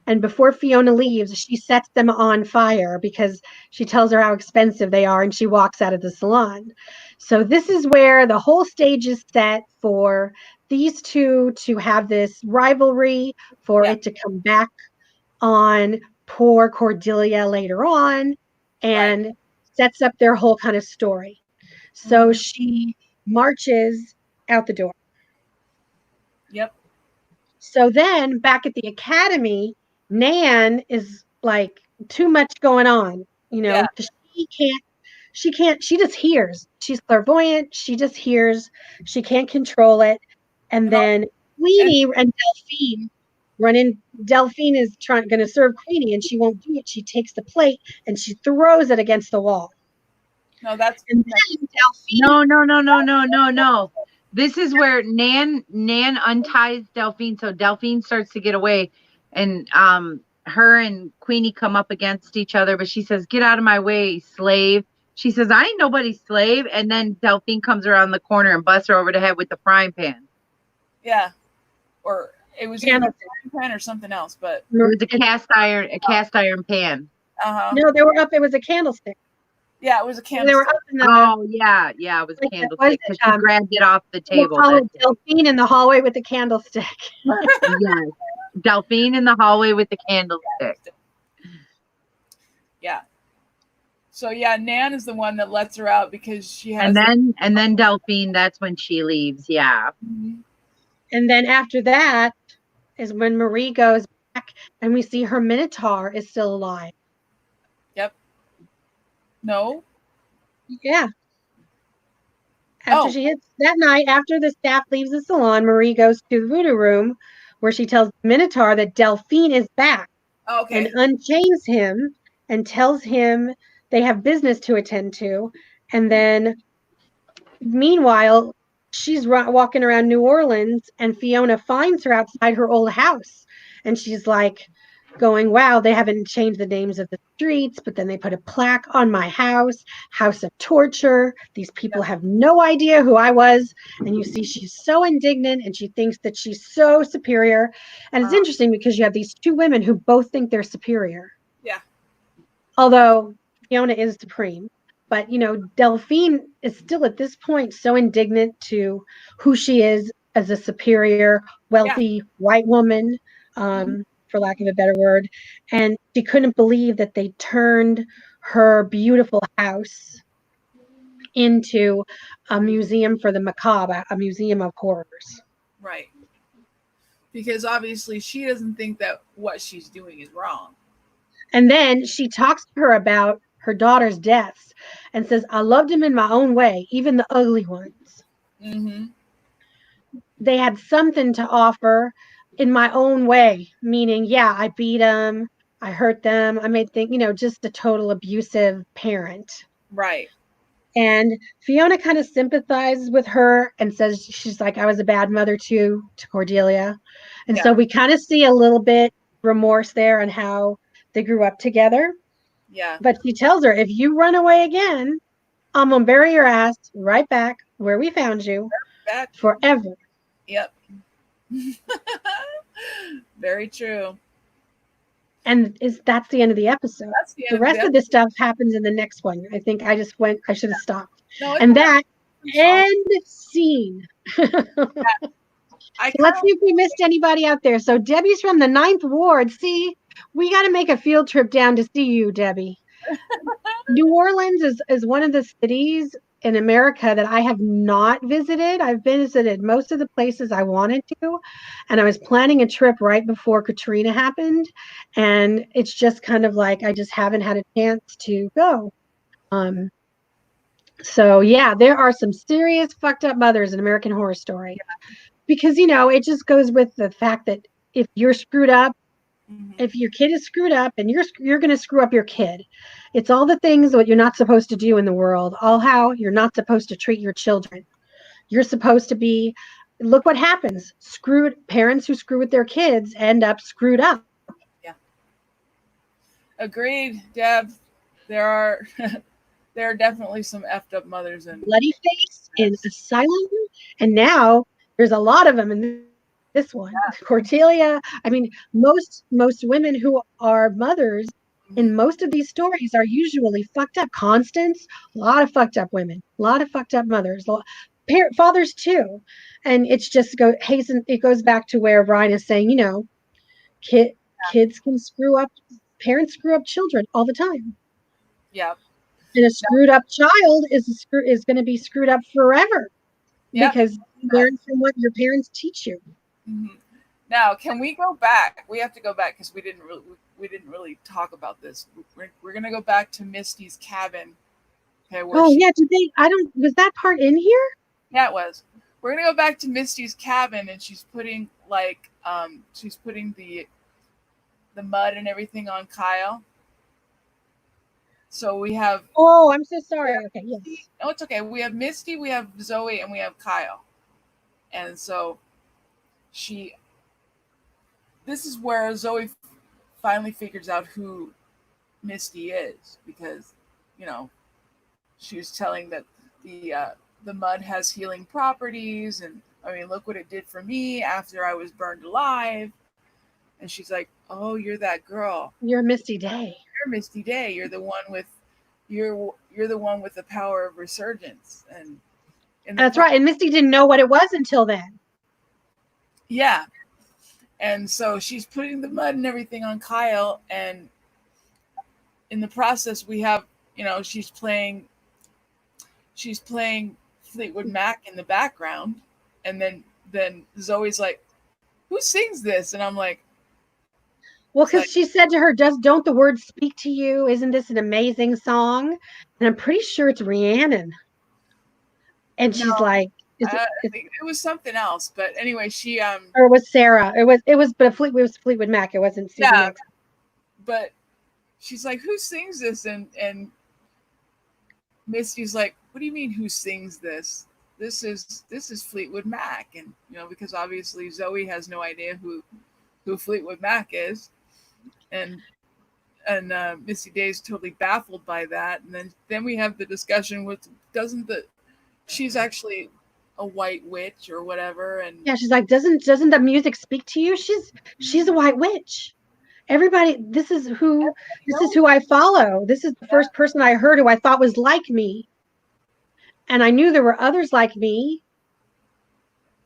And before Fiona leaves, she sets them on fire because she tells her how expensive they are, and she walks out of the salon. So this is where the whole stage is set for these two to have this rivalry, for it to come back on poor Cordelia later on, and sets up their whole kind of story. So she marches out the door. Yep. So then back at the academy, Nan is like too much going on, she just hears. She's clairvoyant. She just hears. She can't control it. And then Queenie and Delphine run in. Delphine is going to serve Queenie, and she won't do it. She takes the plate and she throws it against the wall. No, that's no. This is where Nan unties Delphine, so Delphine starts to get away, and her and Queenie come up against each other, but she says, "Get out of my way, slave." She says, "I ain't nobody's slave," and then Delphine comes around the corner and busts her over the head with the frying pan. Yeah, or it was either a frying pan or something else, but it was a cast iron pan. No, they were up. It was a candlestick. Yeah, it was a candlestick. They were up in the, it was a candlestick because she grabbed it off the table. Delphine in the hallway with the candlestick. Yes, Delphine in the hallway with the candlestick. Yeah. So yeah, Nan is the one that lets her out because she has. And then Delphine, that's when she leaves. Yeah. Mm-hmm. And then after that is when Marie goes back, and we see her Minotaur is still alive. Yep. No. Yeah. After she hits that night, after the staff leaves the salon, Marie goes to the voodoo room where she tells Minotaur that Delphine is back. Okay. And unchains him and tells him they have business to attend to. And then meanwhile, she's walking around New Orleans, and Fiona finds her outside her old house. And she's like going, wow, they haven't changed the names of the streets, but then they put a plaque on my house of torture. These people have no idea who I was. And you see, she's so indignant, and she thinks that she's so superior. And it's interesting because you have these two women who both think they're superior. Yeah. Although Fiona is supreme. But, Delphine is still at this point so indignant to who she is as a superior, wealthy white woman, for lack of a better word. And she couldn't believe that they turned her beautiful house into a museum for the macabre, a museum of horrors. Right. Because obviously she doesn't think that what she's doing is wrong. And then she talks to her about her daughter's deaths and says, I loved him in my own way, even the ugly ones. Mm-hmm. They had something to offer in my own way, meaning, yeah, I beat them, I hurt them, I made things, just a total abusive parent. Right. And Fiona kind of sympathizes with her and says she's like, I was a bad mother too, to Cordelia. And so we kind of see a little bit remorse there on how they grew up together. Yeah. But she tells her, if you run away again, I'm going to bury your ass right back where we found you forever. Yep. Very true. And that's the end of the episode. That's the rest of this stuff happens in the next one. I think I should have stopped. No, and that end scene. So let's see if we missed anybody out there. So Debbie's from the 9th Ward. See, we got to make a field trip down to see you, Debbie. New Orleans is one of the cities in America that I have not visited. I've visited most of the places I wanted to, and I was planning a trip right before Katrina happened, and it's just kind of like I just haven't had a chance to go. So yeah, there are some serious fucked up mothers in American Horror Story, because it just goes with the fact that if you're screwed up, if your kid is screwed up, and you're going to screw up your kid. It's all the things that you're not supposed to do in the world, all how you're not supposed to treat your children. You're supposed to be, look what happens. Parents who screw with their kids end up screwed up. Yeah. Agreed, Deb. There are definitely some effed up mothers in Bloody Face, in Asylum, and now there's a lot of them in this one. Cordelia. I mean, most women who are mothers in most of these stories are usually fucked up. Constance, a lot of fucked up women, a lot of fucked up mothers, fathers too. And it's just it goes back to where Brian is saying, kids can screw up, parents screw up children all the time. Yeah. And a screwed up child is going to be screwed up forever. Because you learn from what your parents teach you. Mm-hmm. Now, can we go back? We have to go back because we didn't really talk about this. We're gonna go back to Misty's cabin. Okay. Was that part in here? Yeah, it was. We're gonna go back to Misty's cabin, and she's putting the mud and everything on Kyle. So we have. Oh, I'm so sorry. Okay, yes. No, it's okay. We have Misty, we have Zoe, and we have Kyle. And so this is where Zoe finally figures out who Misty is, because, she was telling that the mud has healing properties, and I mean, look what it did for me after I was burned alive. And she's like, "Oh, you're that girl. You're Misty Day. You're Misty Day. You're the one with the power of resurgence." And that's right. And Misty didn't know what it was until then. Yeah. And so she's putting the mud and everything on Kyle, and in the process we have, she's playing Fleetwood Mac in the background, and then Zoe's like, "Who sings this?" And I'm like, well, because she said to her, don't the words speak to you? Isn't this an amazing song? And I'm pretty sure it's Rhiannon. And she's like, I think it was something else, but anyway, she or it was Sarah. It was Fleetwood Mac. It wasn't Stevie Nicks. But she's like, "Who sings this?" And Misty's like, "What do you mean, who sings this? This is Fleetwood Mac." And because obviously Zoe has no idea who Fleetwood Mac is, and Misty Day's totally baffled by that. And then we have the discussion with, she's actually a white witch or whatever, and yeah, she's like, doesn't the music speak to you? She's a white witch. Everybody, this is who I follow. This is the first person I heard who I thought was like me, and I knew there were others like me.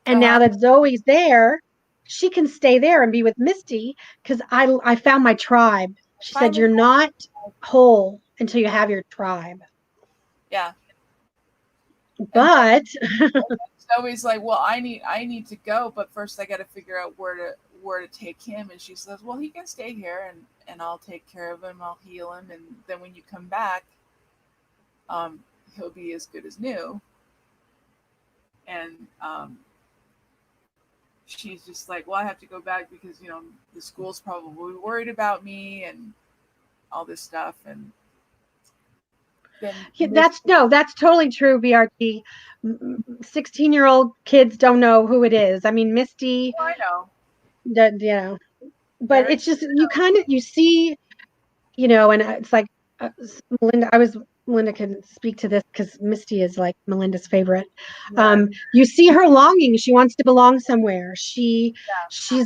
And now that Zoe's there, she can stay there and be with Misty, because I found my tribe. She said, "You're not whole until you have your tribe." Yeah. But Zoe's like, well, I need to go, but first I got to figure out where to take him. And she says, well, he can stay here, and I'll take care of him. I'll heal him, and then when you come back, he'll be as good as new. And she's just like, well, I have to go back because the school's probably worried about me and all this stuff. And then that's totally true, BRT. 16-year-old kids don't know who it is. I mean, Misty, I know. But it's just, you see, and it's like, Melinda can speak to this because Misty is like Melinda's favorite. Yeah. You see her longing. She wants to belong somewhere. She's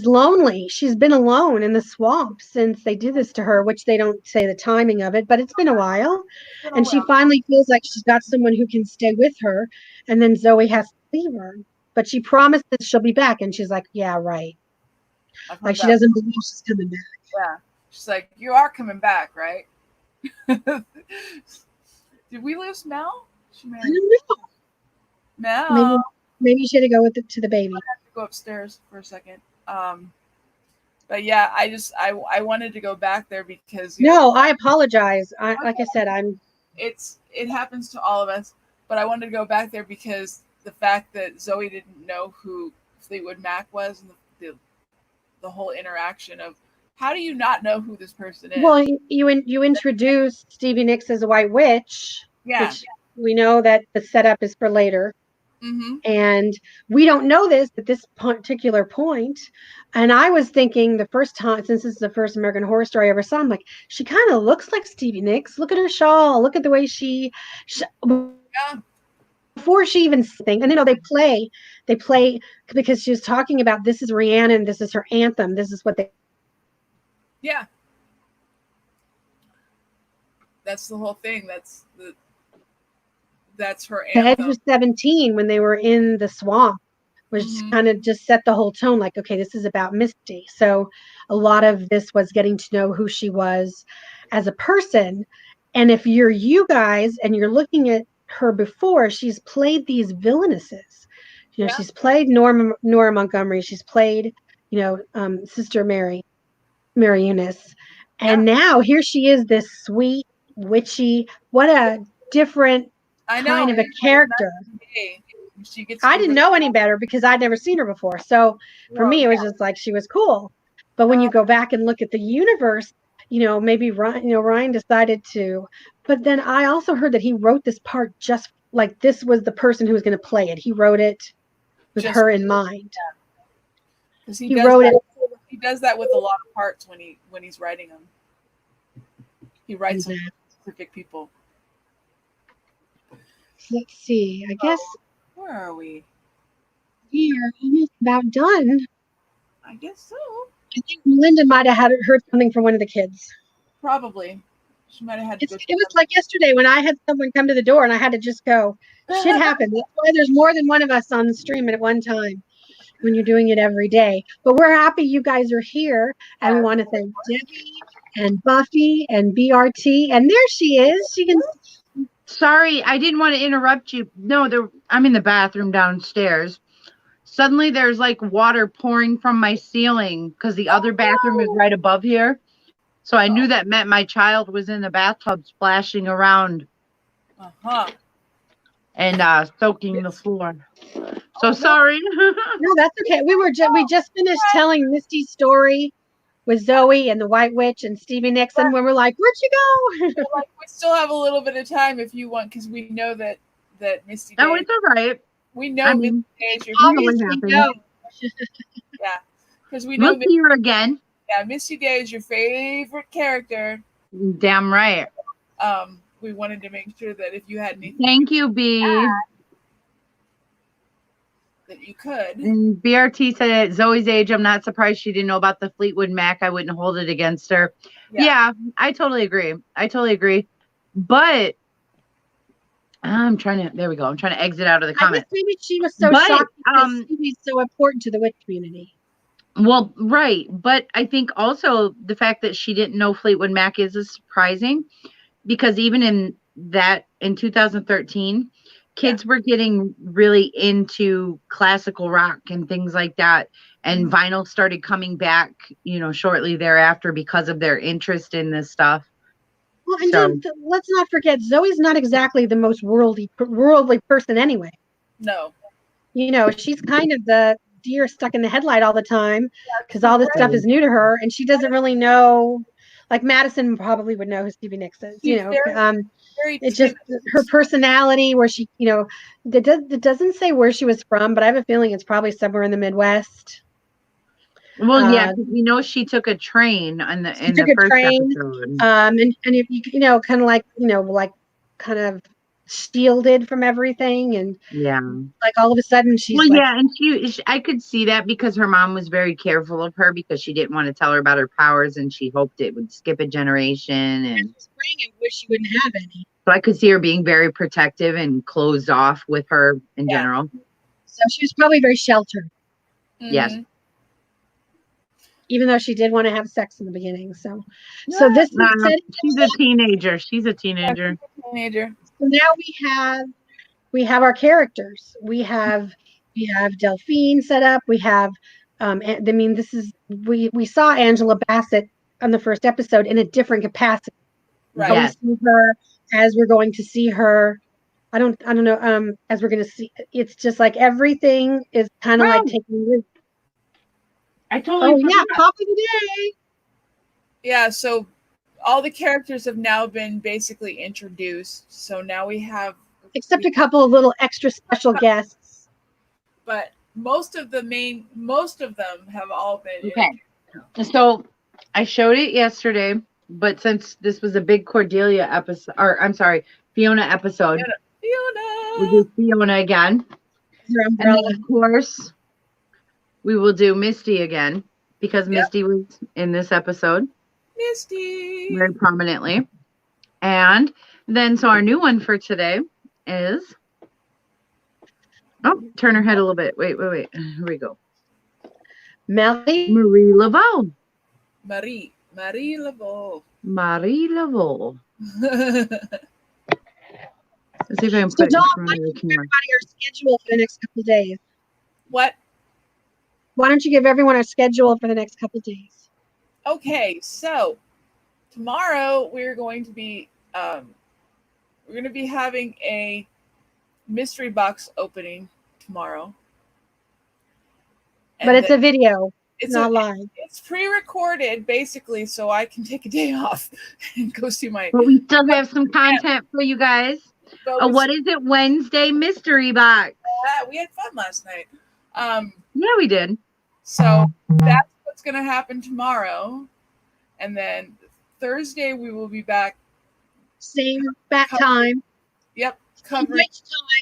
lonely. She's been alone in the swamp since they did this to her, which they don't say the timing of it, but it's been a while. She finally feels like she's got someone who can stay with her. And then Zoe has to leave her, but she promises she'll be back. And she's like, yeah, right. Like she doesn't believe she's coming back. Yeah. She's like, you are coming back, right? Did we lose Mel? I don't know. Mel. Maybe you should go to the baby. I have to go upstairs for a second. But yeah, I wanted to go back there because I apologize. Like I said, it happens to all of us. But I wanted to go back there because the fact that Zoe didn't know who Fleetwood Mac was, and the whole interaction of, how do you not know who this person is? Well, you introduced Stevie Nicks as a white witch, which we know that the setup is for later. Mm-hmm. And we don't know this at this particular point. And I was thinking the first time, since this is the first American Horror Story I ever saw, I'm like, she kind of looks like Stevie Nicks. Look at her shawl. Look at the way she before she even sang. And they play because she was talking about, this is Rhiannon, this is her anthem, this is what they. Yeah. That's the whole thing. That's her anthem. The Edge was 17 when they were in the swamp, which kind of just set the whole tone, like, okay, this is about Misty. So a lot of this was getting to know who she was as a person. And if you're you guys and you're looking at her before, she's played these villainesses. She's played Nora Montgomery. She's played, Sister Mary Eunice. And now here she is, this sweet, witchy, what a different kind of a character. I didn't know any better because I'd never seen her before. So for me, it was just like, she was cool. But when you go back and look at the universe, maybe Ryan decided to, but then I also heard that he wrote this part just like this was the person who was going to play it. He wrote it with her in mind. He wrote it. He does that with a lot of parts when he's writing them. He writes them for specific people. Let's see. I guess. Where are we? We're almost about done. I guess so. I think Melinda might have heard something from one of the kids. Probably. She might have had to go. It was like yesterday when I had someone come to the door and I had to just go. Shit happened. That's why there's more than one of us on the stream at one time when you're doing it every day. But we're happy you guys are here. And we want to thank Debbie and Buffy and BRT. And there she is. She can. Sorry, I didn't want to interrupt you. No, I'm in the bathroom downstairs. Suddenly there's like water pouring from my ceiling because the other bathroom is right above here. So I knew that meant my child was in the bathtub splashing around and soaking the floor. So sorry. No, that's okay. We just finished telling Misty's story with Zoe and the White Witch and Stevie Nicks, and when we're like, where'd you go? We still have a little bit of time if you want, because we know that Misty. Oh, it's all right. We know Misty Day is your favorite. Yeah, because we know Misty here again. Yeah, Misty Day is your favorite character. Damn right. We wanted to make sure that if you had anything. Thank you, B. That you could. And BRT said at Zoe's age, I'm not surprised she didn't know about the Fleetwood Mac. I wouldn't hold it against her. Yeah, I totally agree. But I'm trying to exit out of the comment. I guess maybe she was so shocked because Stevie's so important to the witch community. Well, right. But I think also the fact that she didn't know Fleetwood Mac is surprising, because even in 2013, kids were getting really into classical rock and things like that. And vinyl started coming back, shortly thereafter because of their interest in this stuff. Well, and let's not forget, Zoe's not exactly the most worldly person anyway. No. She's kind of the deer stuck in the headlight all the time because all this stuff is new to her, and she doesn't really know. Like Madison probably would know who Stevie Nicks is. It's just her personality, where she, it doesn't say where she was from, but I have a feeling it's probably somewhere in the Midwest. Well, yeah, she took a train in the first episode. And if you kind of like kind of shielded from everything, and like all of a sudden she's and I could see that because her mom was very careful of her because she didn't want to tell her about her powers, and she hoped it would skip a generation, and wish she wouldn't have any. So I could see her being very protective and closed off with her in general. So she was probably very sheltered. Yes. Even though she did want to have sex in the beginning. So this she's a teenager. She's a teenager. So now we have our characters. We have Delphine set up. We have we saw Angela Bassett on the first episode in a different capacity. Right. We see her as we're going to see her. I don't know. As we're going to see, it's just like everything is kind of like taking. I totally forgot. Coffee today. Yeah, so all the characters have now been basically introduced. So now we have, except a couple of little extra special guests. But most of them have all been. Okay. So I showed it yesterday, but since this was a big Cordelia episode, Fiona episode, we'll do Fiona again. And then, of course, we will do Misty again because Misty was in this episode. Misty. Very prominently. And then, so our new one for today is, turn her head a little bit. Wait. Here we go. Marie Laveau. Marie Laveau. Marie Laveau. Let's see if I can So put Dawn, it in why front don't of you the give camera. everybody our schedule for the next couple of days? What? Why don't you give everyone our schedule for the next couple of days? Okay, so tomorrow we're going to be having a mystery box opening tomorrow. But it's a video. It's not live. It's pre-recorded basically, so I can take a day off and go see my. But we still have some content for you guys. What is it? Wednesday mystery box. We had fun last night. Yeah, we did. So that's what's going to happen tomorrow, and then Thursday we will be back. Same bat time. Yep, covering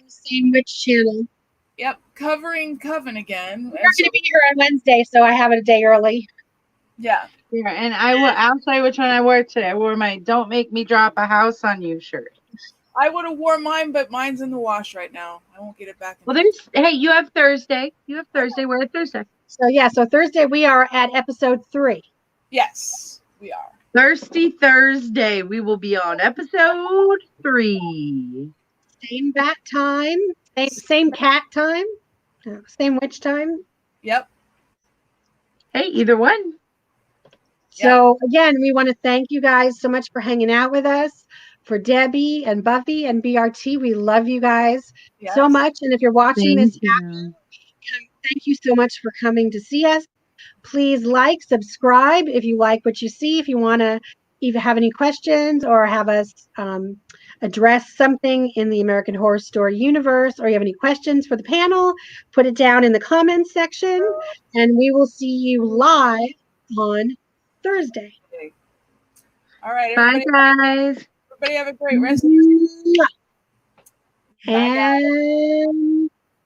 same witch channel. Yep, covering Coven again. We're going to be here on Wednesday, so I have it a day early. Yeah. Yeah, and I'll tell you which one I wore today. I wore my "Don't Make Me Drop a House on You" shirt. I would have worn mine, but mine's in the wash right now. I won't get it back. You have Thursday. Wear it Thursday. So Thursday we are at episode 3. Yes, we are. Thirsty Thursday. We will be on episode 3. Same bat time. Same cat time. Same witch time. Yep. Hey, either one. So again, we want to thank you guys so much for hanging out with us. For Debbie and Buffy and BRT, we love you guys so much. And if you're watching this, thank you so much for coming to see us. Please subscribe if you like what you see. If you want to either have any questions or have us address something in the American Horror Story universe, or you have any questions for the panel, put it down in the comments section, and we will see you live on Thursday. All right. Bye, guys. Everybody have a great rest of your day. And